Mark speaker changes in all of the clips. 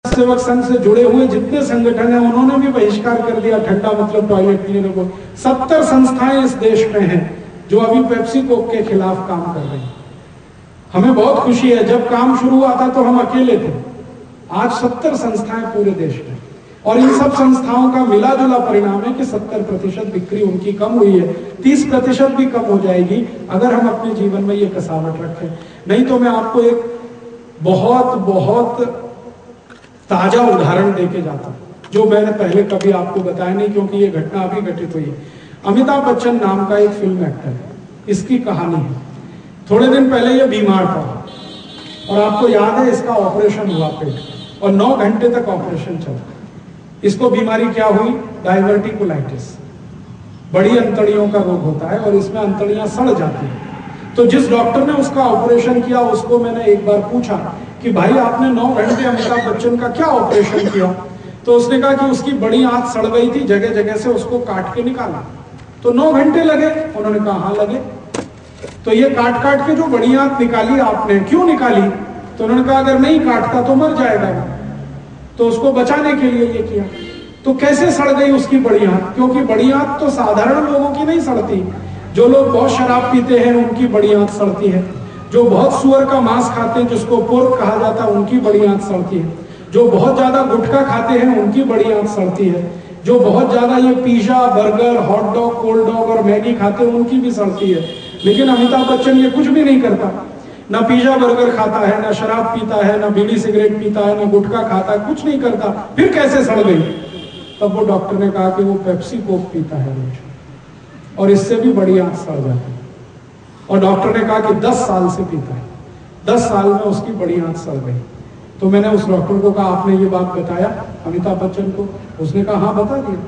Speaker 1: सेवक संघ से जुड़े हुए जितने संगठन हैं उन्होंने भी बहिष्कार कर दिया ठंडा मतलब टॉयलेट क्लीनर को। 70 संस्थाएं इस देश में हैं जो अभी पेप्सी कोक के खिलाफ काम कर रही हैं। हमें बहुत खुशी है, जब काम शुरू हुआ था तो हम अकेले थे, आज 70 संस्थाएं पूरे देश में, और इन सब संस्थाओं का मिला जुला परिणाम है कि 70% बिक्री उनकी कम हुई है। 30% भी कम हो जाएगी अगर हम अपने जीवन में ये कसावट रखें। नहीं तो मैं आपको एक बहुत बहुत ताजा उदाहरण देके जाता हूं जो मैंने पहले कभी आपको बताया नहीं, क्योंकि ये घटना अभी घटित हुई है। अमिताभ बच्चन नाम का एक फिल्म एक्टर है, इसकी कहानी है। थोड़े दिन पहले ये बीमार था और आपको याद है इसका ऑपरेशन हुआ पेट और 9 घंटे तक ऑपरेशन चला। इसको बीमारी क्या हुई? डायवर्टिकुलाइटिस, बड़ी अंतड़ियों का रोग होता है और इसमें अंतड़ियां सड़ जाती हैं। तो जिस डॉक्टर ने उसका ऑपरेशन किया उसको मैंने एक बार पूछा कि भाई आपने 9 घंटे अमिताभ बच्चन का क्या ऑपरेशन किया? तो उसने कहा कि उसकी बड़ी आंत सड़ गई थी, जगह जगह से उसको काट के निकाला, तो 9 घंटे लगे। उन्होंने कहा हाँ लगे। तो ये काट काट के जो बड़ी आंत निकाली आपने, क्यों निकाली? तो उन्होंने कहा अगर नहीं काटता तो मर जाएगा, तो उसको बचाने के लिए ये किया। तो कैसे सड़ गई उसकी बड़ी आंत? क्योंकि बड़ी आंत तो साधारण लोगों की नहीं सड़ती, जो लोग बहुत शराब पीते हैं उनकी बड़ी आंत सड़ती है, जो बहुत सुअर का मांस खाते हैं जिसको पोर्क कहा जाता है उनकी बड़ी आंत सड़ती है, जो बहुत ज्यादा गुटखा खाते हैं उनकी बड़ी आंत सड़ती है, जो बहुत ज्यादा ये pizza burger hot dog cold dog और मैगी खाते हैं उनकी भी सड़ती है। लेकिन अमिताभ बच्चन ये कुछ भी नहीं करता, ना पिज्जा बर्गर खाता है, ना शराब पीता है, ना बीड़ी सिगरेट पीता है, ना गुटखा खाता है, कुछ नहीं करता, फिर कैसे सड़ गई? तब वो डॉक्टर ने कहा कि वो पेप्सी कोक पीता है रोज और इससे भी बड़ी आंत सड़ जाती है। और डॉक्टर ने कहा कि 10 साल से पीता है, 10 साल में उसकी बड़ी आंत सड़ गई। तो मैंने उस डॉक्टर को कहा आपने ये बात बताया अमिताभ बच्चन को? उसने कहा हाँ बता दिया।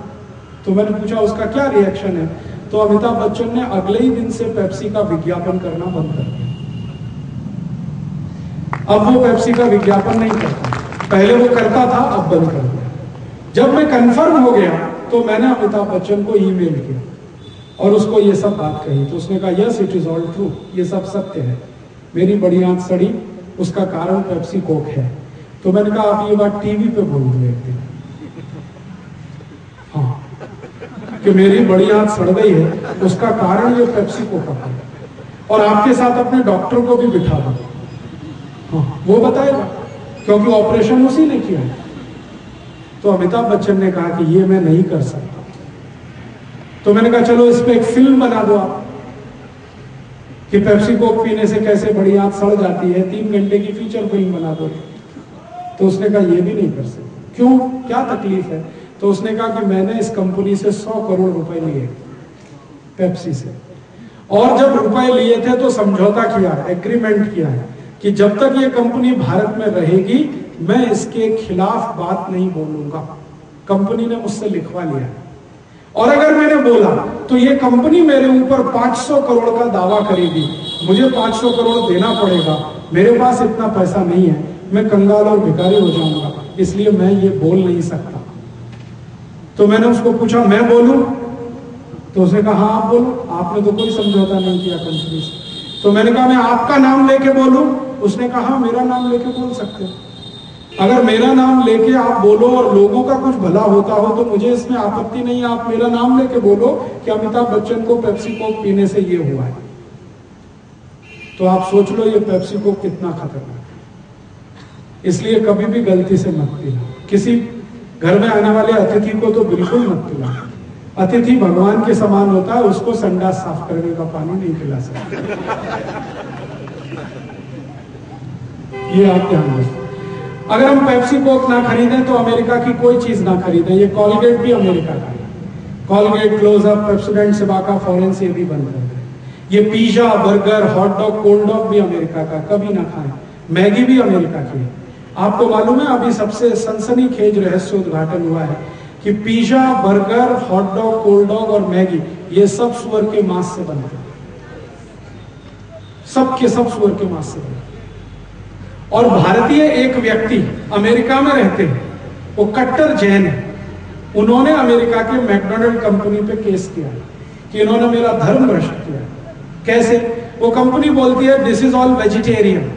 Speaker 1: तो मैंने पूछा उसका क्या रिएक्शन है? तो अमिताभ बच्चन ने अगले ही दिन से पेप्सी का विज्ञापन करना बंद कर दिया। अब वो पेप्सी का विज्ञापन नहीं करता, पहले वो करता था, अब बंद कर दिया। जब मैं कंफर्म हो गया तो मैंने अमिताभ बच्चन को ईमेल किया और उसको ये सब बात कही। तो उसने कहा yes it is all true, ये सब सत्य है, मेरी बड़ी आंत सड़ी, उसका कारण पेप्सी कोक है। तो मैंने कहा आप ये बात टीवी पे बोल रहे थे, हाँ, कि मेरी बड़ी आंत सड़ गई है, उसका कारण ये पेप्सी कोक है, और आपके साथ अपने डॉक्टर को भी बिठा दो, हाँ, वो बताएगा, क्योंकि ऑपरेशन उसी ने किया है। तो अमिताभ बच्चन ने कहा कि ये मैं नहीं कर सकता। तो मैंने कहा चलो इस पे एक फिल्म बना दो आप कि पेप्सी कोक पीने से कैसे बड़ी आंत सड़ जाती है, 3 घंटे की फीचर फिल्म बना दो। तो उसने कहा ये भी नहीं कर सकते। क्यों, क्या तकलीफ है? तो उसने कहा कि मैंने इस कंपनी से 100 करोड़ रुपए लिए पेप्सी से, और जब रुपए लिए थे तो समझौता किया, एग्रीमेंट किया है कि जब तक ये कंपनी भारत में रहेगी मैं इसके खिलाफ बात नहीं बोलूंगा। कंपनी ने मुझसे लिखवा लिया, और अगर मैंने बोला तो ये कंपनी मेरे ऊपर 500 करोड़ का दावा करेगी, मुझे 500 करोड़ देना पड़ेगा, मेरे पास इतना पैसा नहीं है, मैं कंगाल और भिखारी हो जाऊंगा, इसलिए मैं ये बोल नहीं सकता। तो मैंने उसको पूछा मैं बोलूं? तो उसने कहा हाँ आप बोलो, आपने तो कोई समझौता नहीं किया कंपनी से। तो मैंने कहा मैं आपका नाम लेके बोलूं? उसने कहा हाँ मेरा नाम लेके बोल सकते हो, अगर मेरा नाम लेके आप बोलो और लोगों का कुछ भला होता हो तो मुझे इसमें आपत्ति नहीं है, आप मेरा नाम लेके बोलो कि अमिताभ बच्चन को पेप्सी कोक पीने से ये हुआ है। तो आप सोच लो ये पेप्सी कोक कितना खतरनाक है। इसलिए कभी भी गलती से मत पीना, किसी घर में आने वाले अतिथि को तो बिल्कुल मत पिलाना। अतिथि भगवान के समान होता है, उसको संडास साफ करने का पानी नहीं पिला सकते, ये आप ध्यान रखें। अगर हम पेप्सी कोक ना खरीदें तो अमेरिका की कोई चीज ना खरीदें। ये कॉलगेट भी अमेरिका का है, कॉलगेट, क्लोजअप, पेप्सोडेंट, सिबाका, फॉरेंस, ये भी बंद कर दें। ये pizza burger hot dog cold dog भी अमेरिका का, कभी ना खाएं। मैगी भी अमेरिका की है। आपको मालूम है अभी सबसे सनसनीखेज रहस्य उद्घाटन हुआ है कि pizza burger hot dog cold dog और मैगी ये सब सुअर के मांस से बनते हैं, सब के सब सुअर के मांस से बनते हैं। और भारतीय एक व्यक्ति अमेरिका में रहते हैं, वो कट्टर जैन है, उन्होंने अमेरिका के मैकडोनल्ड कंपनी पे केस किया कि इन्होंने मेरा धर्म भ्रष्ट किया। कैसे? वो कंपनी बोलती है दिस इज ऑल वेजिटेरियन,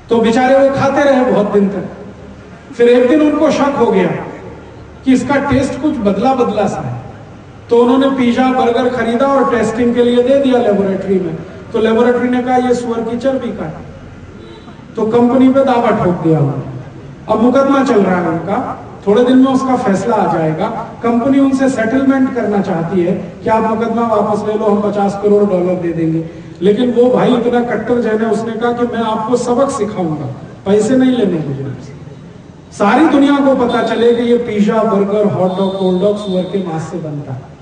Speaker 1: तो बेचारे वो खाते रहे बहुत दिन तक, फिर एक दिन उनको शक हो गया कि इसका टेस्ट कुछ बदला बदला सा है, तो उन्होंने पिज्जा बर्गर खरीदा और टेस्टिंग के लिए दे दिया लेबोरेटरी में। तो लेबोरेटरी ने कहा ये सुअर की चर्बी का है, तो कंपनी पे दावा ठोक दिया उन्होंने। अब मुकदमा चल रहा है उनका, थोड़े दिन में उसका फैसला आ जाएगा। कंपनी उनसे सेटलमेंट करना चाहती है कि आप मुकदमा वापस ले लो, हम $50 करोड़ दे देंगे। लेकिन वो भाई इतना कट्टर जैन है, उसने कहा कि मैं आपको सबक सिखाऊंगा, पैसे नहीं लेने मुझे। सारी दुनिया को पता चले कि ये pizza burger hot dog cold dog सुअर के मांस से बनता है।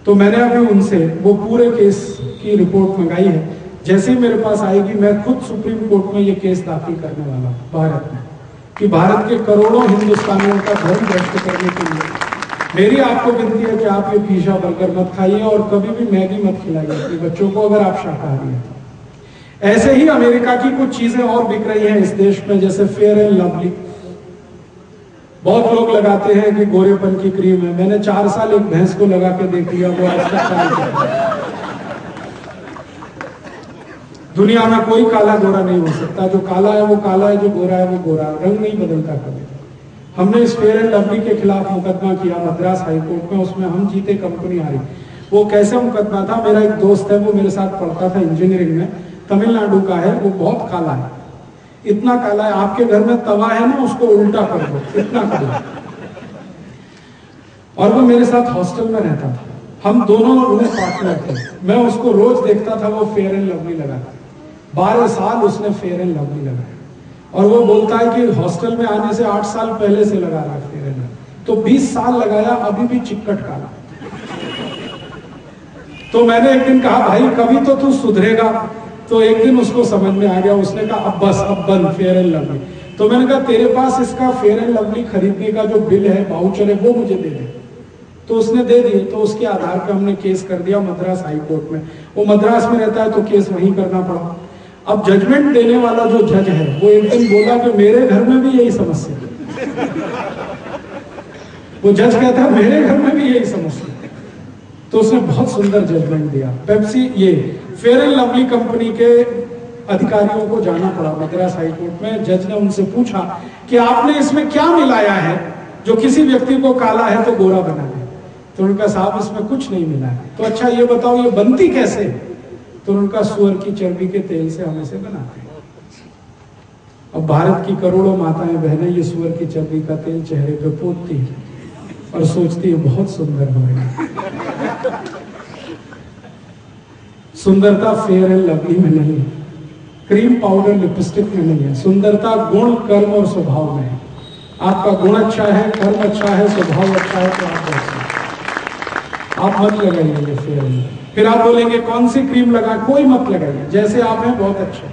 Speaker 1: तो मैंने अभी उनसे वो पूरे केस की रिपोर्ट मंगाई है। जैसे ही मेरे पास आएगी मैं खुद सुप्रीम कोर्ट में ये केस दाखिल करने वाला हूं भारत में, कि भारत के करोड़ों हिंदुस्तानियों का धर्म भ्रष्ट करने के लिए मेरी आपको विनती है कि आप ये पिज्जा बर्गर मत खाइए और कभी भी मैगी मत खिलाइए अपने बच्चों को, अगर आप शाकाहारी हैं। ऐसे ही अमेरिका की कुछ चीजें और बिक रही हैं इस देश में, जैसे फेयर एंड लवली। बहुत लोग लगाते हैं कि गोरेपन की क्रीम है। मैंने 4 साल एक भैंस को लगा के देख लिया, वो आज तक काम करता। दुनिया में कोई काला गोरा नहीं हो सकता, जो काला है वो काला है, जो गोरा है वो गोरा है, रंग नहीं बदलता कभी। हमने इस फेयर एंड लवली के खिलाफ मुकदमा किया मद्रास हाई कोर्ट में, उसमें हम जीते, कंपनी हारी। वो कैसे मुकदमा था, मेरा एक दोस्त है, वो मेरे साथ पढ़ता था इंजीनियरिंग में, तमिलनाडु का है, वो बहुत काला है, इतना काला है आपके घर में तवा है ना उसको उल्टा कर दो, इतना काला। और वो मेरे साथ हॉस्टल में रहता था, हम दोनों रूम पार्टनर थे। मैं उसको रोज देखता था वो फेयर एंड लवली लगाता। 12 साल उसने फेयर एंड लवली लगाया, और वो बोलता है कि हॉस्टल में आने से 8 साल पहले से लगा रहा है फेयर एंड लवली। तो 20 साल लगाया, अभी भी चिक्कट काला। तो मैंने एक दिन कहा भाई कभी तो तू सुधरेगा। तो एक दिन उसको समझ में आ गया, उसने कहा अब बस, अब बंद फेयर एंड लवली। तो मैंने कहा तेरे पास इसका फेयर एंड लवली खरीदने का जो बिल है, वाउचर है, वो मुझे दे दे। तो उसने दे दिए। तो उसके आधार पर हमने केस कर दिया मद्रास हाई कोर्ट में। वो मद्रास में रहता है तो केस वहीं करना पड़ा। अब जजमेंट देने वाला जो जज है वो एक दिन बोला कि मेरे घर में भी यही समस्या है। वो जज कहता है मेरे घर में भी यही समस्या है। तो उसने बहुत सुंदर जजमेंट दिया। पेप्सी, ये फेयर एंड लवली कंपनी के अधिकारियों को जाना पड़ा मद्रास हाई कोर्ट में। जज ने उनसे पूछा कि आपने इसमें क्या मिलाया है जो किसी व्यक्ति को काला है तो गोरा बना दे। तो उनका साहब इसमें कुछ नहीं मिला है। तो अच्छा ये बताओ ये बनती कैसे? तो उनका सुअर की चर्बी के तेल से हम इसे बनाते हैं। अब भारत की करोड़ों माताएं बहनें ये सुअर की चर्बी का तेल चेहरे पे पोतती है और सोचती है बहुत सुंदर हो रही है। सुंदरता फेयर एंड लवली में नहीं है, क्रीम पाउडर लिपस्टिक में नहीं है। सुंदरता गुण, कर्म और स्वभाव में है। आपका गुण अच्छा है, कर्म अच्छा है, स्वभाव अच्छा है तो आप अच्छा है। आप मत लगाइए ये फेयर एंड। फिर आप बोलेंगे कौन सी क्रीम लगा, कोई मत लगाइए, जैसे आप हैं बहुत अच्छे।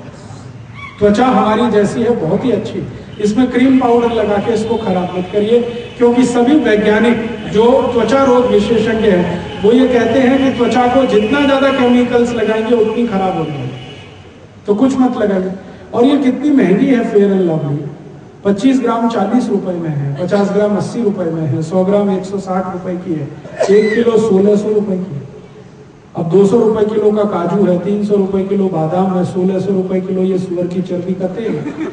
Speaker 1: त्वचा हमारी जैसी है बहुत ही अच्छी, इसमें क्रीम पाउडर लगा के इसको खराब मत करिए। क्योंकि सभी वैज्ञानिक जो त्वचा रोग विशेषज्ञ हैं वो ये कहते हैं कि त्वचा को जितना ज्यादा केमिकल्स लगाएंगे उतनी खराब होगी। तो कुछ मत लगाइए। और ये कितनी महंगी है फेयर एंड लवली। 25 ग्राम 40 रुपए में है, 50 ग्राम 80 रुपए में है, 100 ग्राम 160 रुपए की है, 1 किलो 1600 रुपए की है। अब 200 रुपए किलो का काजू है, 300 रुपए किलो बादाम है, 1600 रुपए किलो ये सुअर की चर्बी का तेल है।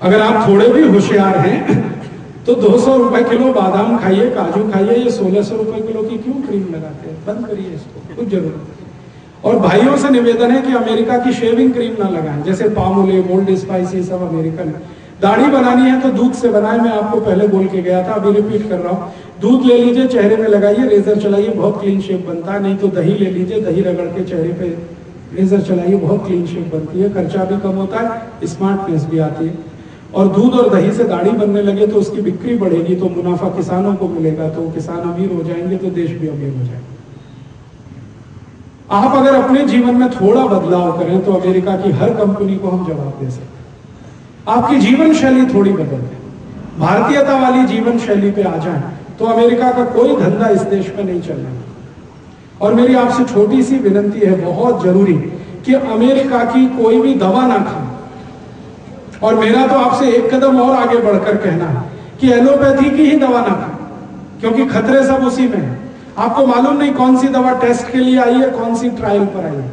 Speaker 1: अगर आप थोड़े भी होशियार हैं तो 200 रुपए किलो बादाम खाइए, काजू खाइए, ये 1600 रुपए किलो की क्यों क्रीम लगाते हैं? बंद करिए इसको, कुछ जरूरत नहीं। और भाइयों से निवेदन है कि अमेरिका की शेविंग क्रीम ना लगाएं, जैसे पामोलिव, ओल्ड स्पाइस, ये सब अमेरिकन है। दाढ़ी बनानी है तो दूध से बनाए, मैं आपको पहले बोल के गया था, अभी रिपीट कर रहा हूँ। दूध ले लीजिए, चेहरे में लगाइए, रेजर चलाइए, बहुत क्लीन शेप बनता है। नहीं तो दही ले लीजिए, दही रगड़ के चेहरे पे रेजर चलाइए, बहुत क्लीन शेप बनती है, खर्चा भी कम होता है, स्मार्टनेस भी आती है। और दूध और दही से दाढ़ी बनने लगे तो उसकी बिक्री बढ़ेगी, तो मुनाफा किसानों को मिलेगा, तो किसान अमीर हो जाएंगे तो देश भी अमीर हो जाएगा। आप अगर अपने जीवन में थोड़ा बदलाव करें तो अमेरिका की हर कंपनी को हम जवाब दे सकते हैं। आपकी जीवन शैली थोड़ी बदल दे, भारतीयता वाली जीवन शैली पे आ जाए तो अमेरिका का कोई धंधा इस देश में नहीं चलेगा। और मेरी आपसे छोटी सी विनती है, बहुत जरूरी, कि अमेरिका की कोई भी दवा ना खाएं। और मेरा तो आपसे एक कदम और आगे बढ़कर कहना है कि एलोपैथी की ही दवा ना खाएं, क्योंकि खतरे सब उसी में है। आपको मालूम नहीं कौन सी दवा टेस्ट के लिए आई है, कौन सी ट्रायल पर आई है।